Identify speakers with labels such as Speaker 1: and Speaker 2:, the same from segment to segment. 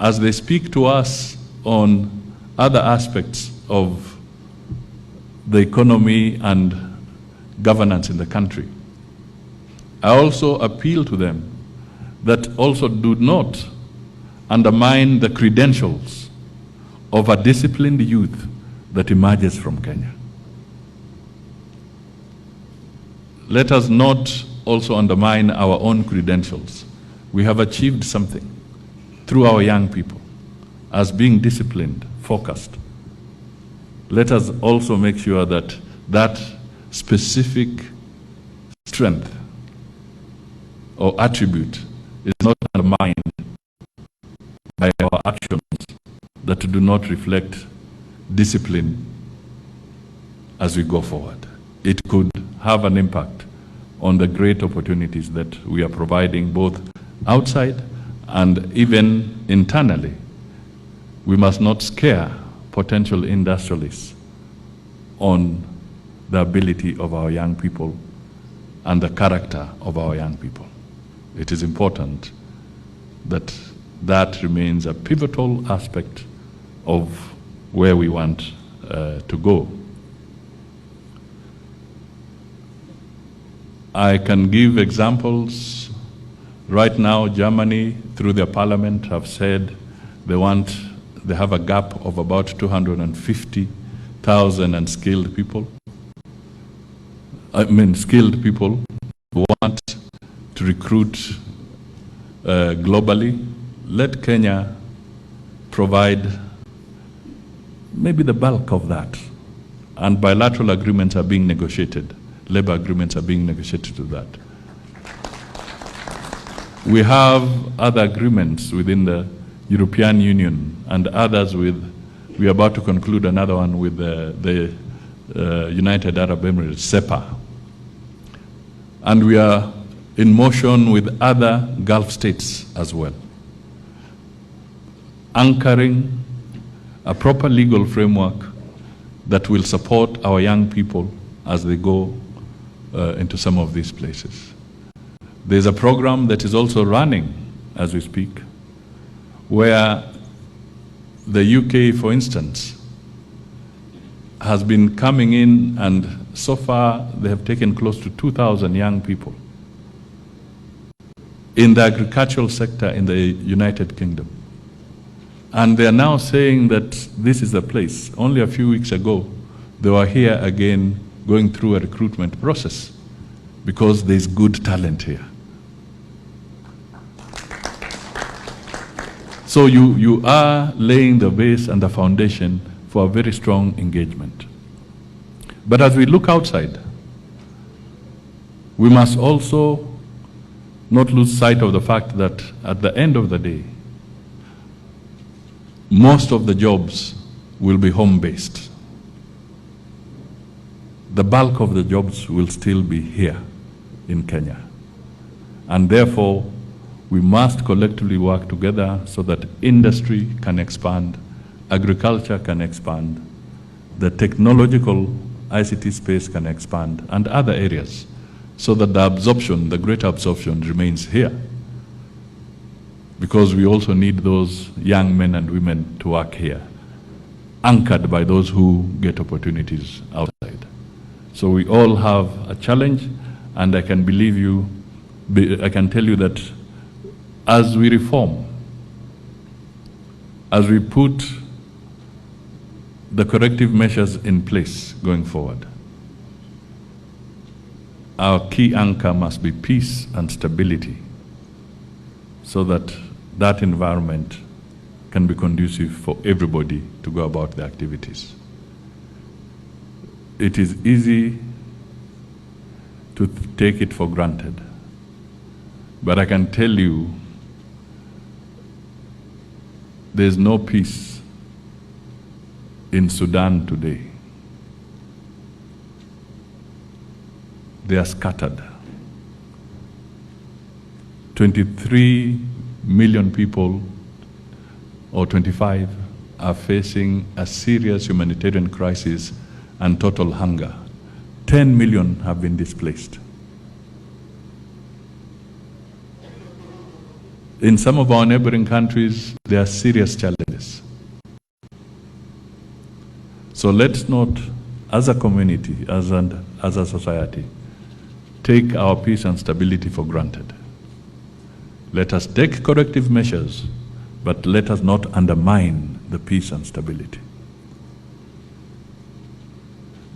Speaker 1: as they speak to us on other aspects of the economy and governance in the country, I also appeal to them that also do not undermine the credentials of a disciplined youth that emerges from Kenya. Let us not also undermine our own credentials. We have achieved something through our young people as being disciplined, focused. Let us also make sure that that specific strength or attribute is not undermined by our actions that do not reflect discipline as we go forward. It could have an impact on the great opportunities that we are providing both outside and even internally. We must not scare potential industrialists on the ability of our young people and the character of our young people. It is important that that remains a pivotal aspect of where we want to go. I can give examples. Right now, Germany, through their parliament, have said they have a gap of about 250,000 unskilled people. Skilled people who want to recruit globally. Let Kenya provide maybe the bulk of that. And bilateral agreements are being negotiated. Labor agreements are being negotiated to that. We have other agreements within the European Union and others we are about to conclude another one with the United Arab Emirates, SEPA. And we are in motion with other Gulf states as well, anchoring a proper legal framework that will support our young people as they go into some of these places. There's a program that is also running as we speak, where the UK, for instance, has been coming in, and so far they have taken close to 2,000 young people in the agricultural sector in the United Kingdom. And they are now saying that this is the place. Only a few weeks ago, they were here again going through a recruitment process because there's good talent here. So you are laying the base and the foundation for a very strong engagement. But as we look outside, we must also not lose sight of the fact that at the end of the day, most of the jobs will be home-based. The bulk of the jobs will still be here in Kenya. And therefore, we must collectively work together so that industry can expand, agriculture can expand, the technological ICT space can expand, and other areas, so that the absorption, the greater absorption, remains here. Because we also need those young men and women to work here, anchored by those who get opportunities outside. So we all have a challenge, and I can tell you that as we reform, as we put the corrective measures in place going forward, our key anchor must be peace and stability, so that that environment can be conducive for everybody to go about their activities. It is easy to take it for granted, but I can tell you there's no peace in Sudan today. They are scattered. 23 million people, or 25, are facing a serious humanitarian crisis and total hunger. 10 million have been displaced. In some of our neighboring countries, there are serious challenges. So let's not, as a community, as a society, take our peace and stability for granted. Let us take corrective measures, but let us not undermine the peace and stability.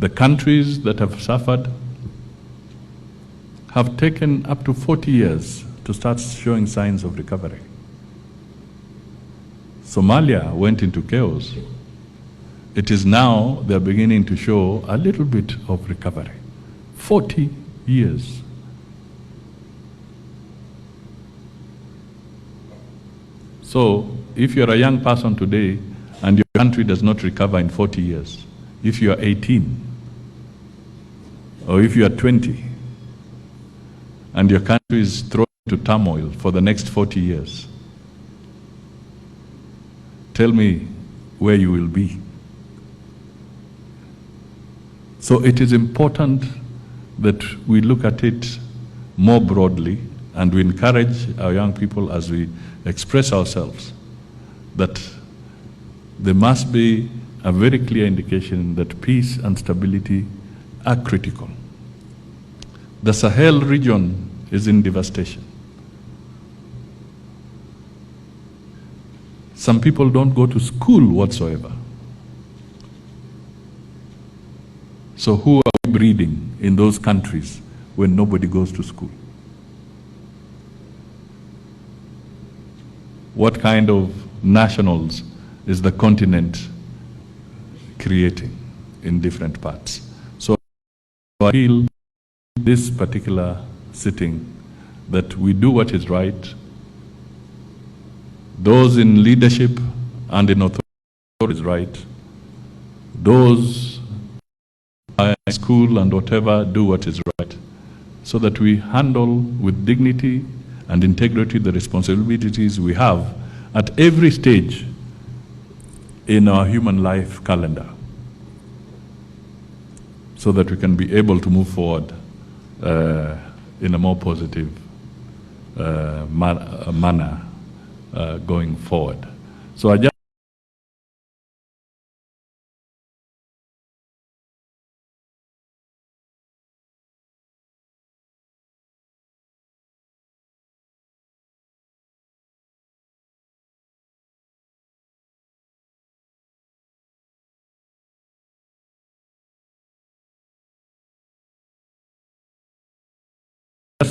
Speaker 1: The countries that have suffered have taken up to 40 years to start showing signs of recovery. Somalia went into chaos. It is now they're beginning to show a little bit of recovery. 40 years. So if you're a young person today and your country does not recover in 40 years, if you are 18 or if you are 20 and your country is thrown into turmoil for the next 40 years, tell me where you will be. So it is important that we look at it more broadly and we encourage our young people as we express ourselves that there must be a very clear indication that peace and stability are critical. The Sahel region is in devastation. Some people don't go to school whatsoever. So who are we breeding in those countries when nobody goes to school? What kind of nationals is the continent creating in different parts? So I feel this particular sitting that we do what is right. Those in leadership and in authority is right. Those in school and whatever do what is right, so that we handle with dignity and integrity the responsibilities we have at every stage in our human life calendar, so that we can be able to move forward in a more positive manner going forward. So I just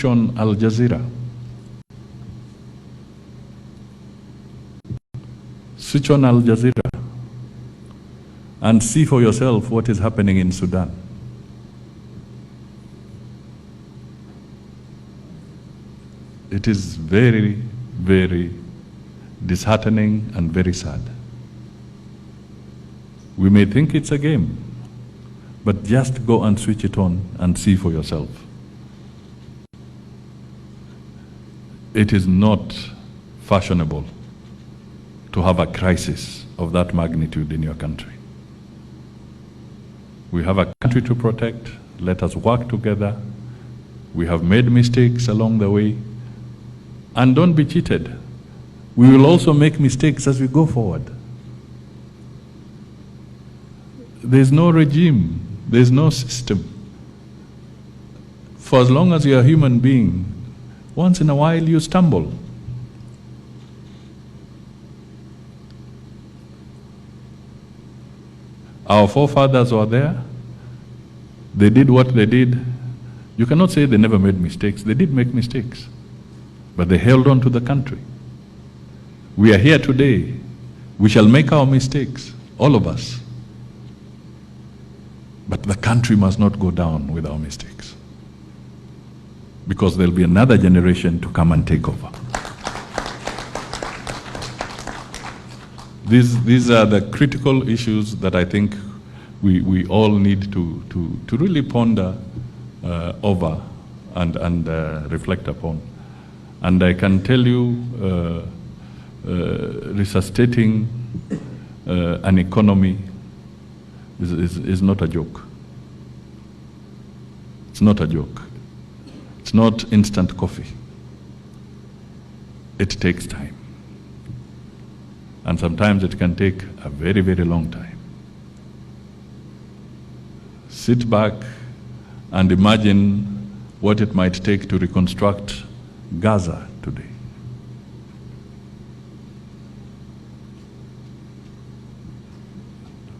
Speaker 1: on Al Jazeera. Switch on Al Jazeera and see for yourself what is happening in Sudan. It is very, very disheartening and very sad. We may think it's a game, but just go and switch it on and see for yourself. It is not fashionable to have a crisis of that magnitude in your country. We have a country to protect. Let us work together. We have made mistakes along the way. And don't be cheated. We will also make mistakes as we go forward. There's no regime. There's no system. For as long as you're a human being, once in a while you stumble. Our forefathers were there. They did what they did. You cannot say they never made mistakes. They did make mistakes. But they held on to the country. We are here today. We shall make our mistakes, all of us. But the country must not go down with our mistakes, because there'll be another generation to come and take over. These are the critical issues that I think we all need to really ponder over and reflect upon. And I can tell you, resuscitating an economy is not a joke. It's not a joke. It's not instant coffee. it takes time. And sometimes it can take a very, very long time. Sit back and imagine what it might take to reconstruct Gaza today.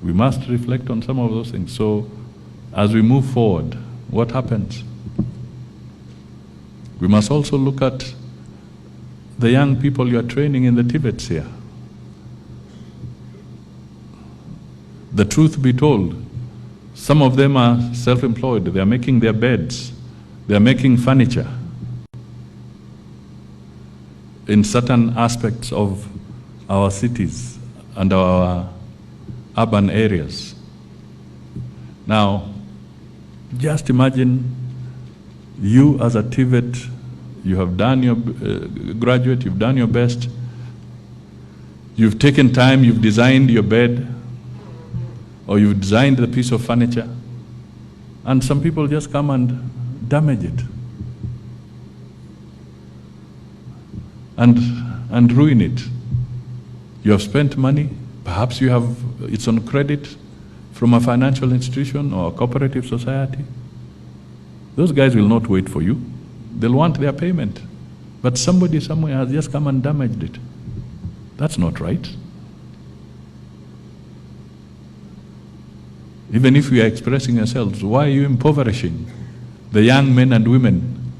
Speaker 1: We must reflect on some of those things. So as we move forward, what happens? We must also look at the young people you are training in the TVETs here. The truth be told, some of them are self-employed. They are making their beds. They are making furniture in certain aspects of our cities and our urban areas. Now, just imagine you as a TVET, you have done your graduate, you've done your best, you've taken time, you've designed your bed, or you've designed the piece of furniture, and some people just come and damage it and ruin it. You have spent money, perhaps you have, it's on credit from a financial institution or a cooperative society. Those guys will not wait for you. They'll want their payment. But somebody somewhere has just come and damaged it. That's not right. Even if we are expressing ourselves, why are you impoverishing the young men and women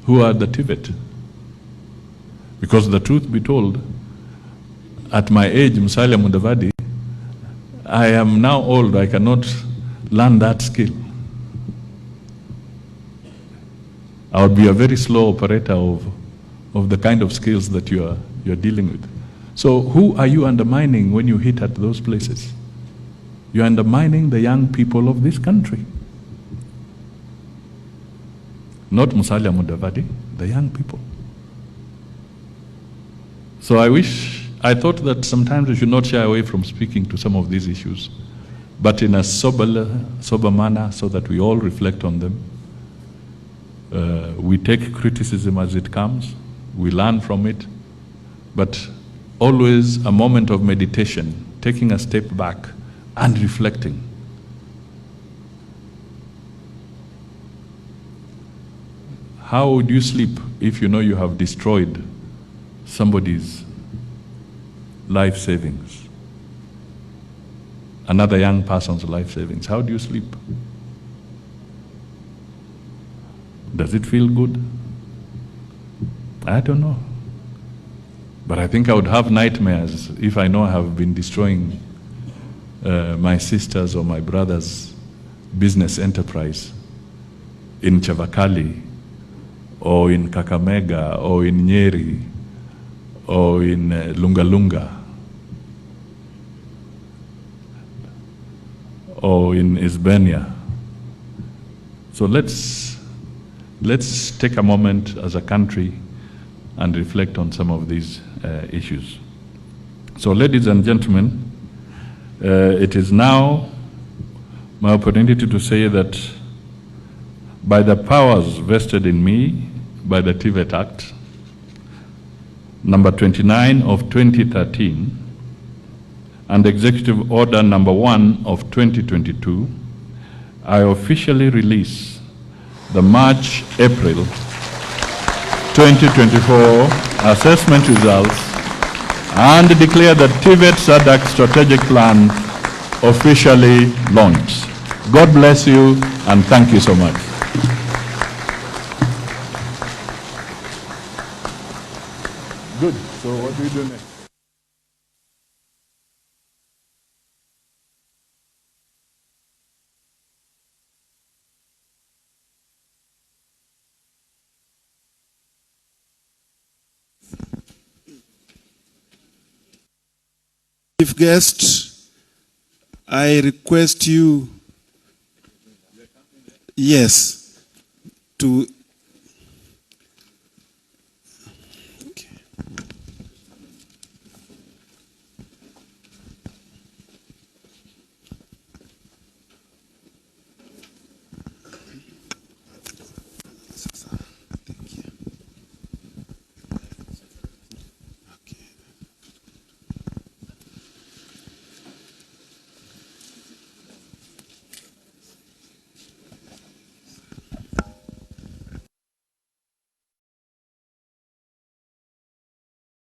Speaker 1: who are the TVET? Because the truth be told, at my age, Musalia Mudavadi, I am now old, I cannot learn that skill. I would be a very slow operator of the kind of skills that you're dealing with. So who are you undermining when you hit at those places? You're undermining the young people of this country. Not Musalia Mudavadi, the young people. So I thought that sometimes we should not shy away from speaking to some of these issues, but in a sober manner so that we all reflect on them. We take criticism as it comes, we learn from it, but always a moment of meditation, taking a step back and reflecting. How would you sleep if you know you have destroyed somebody's life savings, another young person's life savings? How do you sleep? Does it feel good? I don't know. But I think I would have nightmares if I know I have been destroying my sister's or my brother's business enterprise in Chavakali, or in Kakamega, or in Nyeri, or in Lunga, or in Isbania. So let's take a moment as a country and reflect on some of these issues. So ladies and gentlemen, it is now my opportunity to say that by the powers vested in me by the TVET Act, number 29 of 2013, and Executive Order number 1 of 2022, I officially release the March-April 2024 assessment results and declare the TVET SADC strategic plan officially launched. God bless you and thank you so much. Good. So what do we do next?
Speaker 2: Chief guest, I request you, yes, to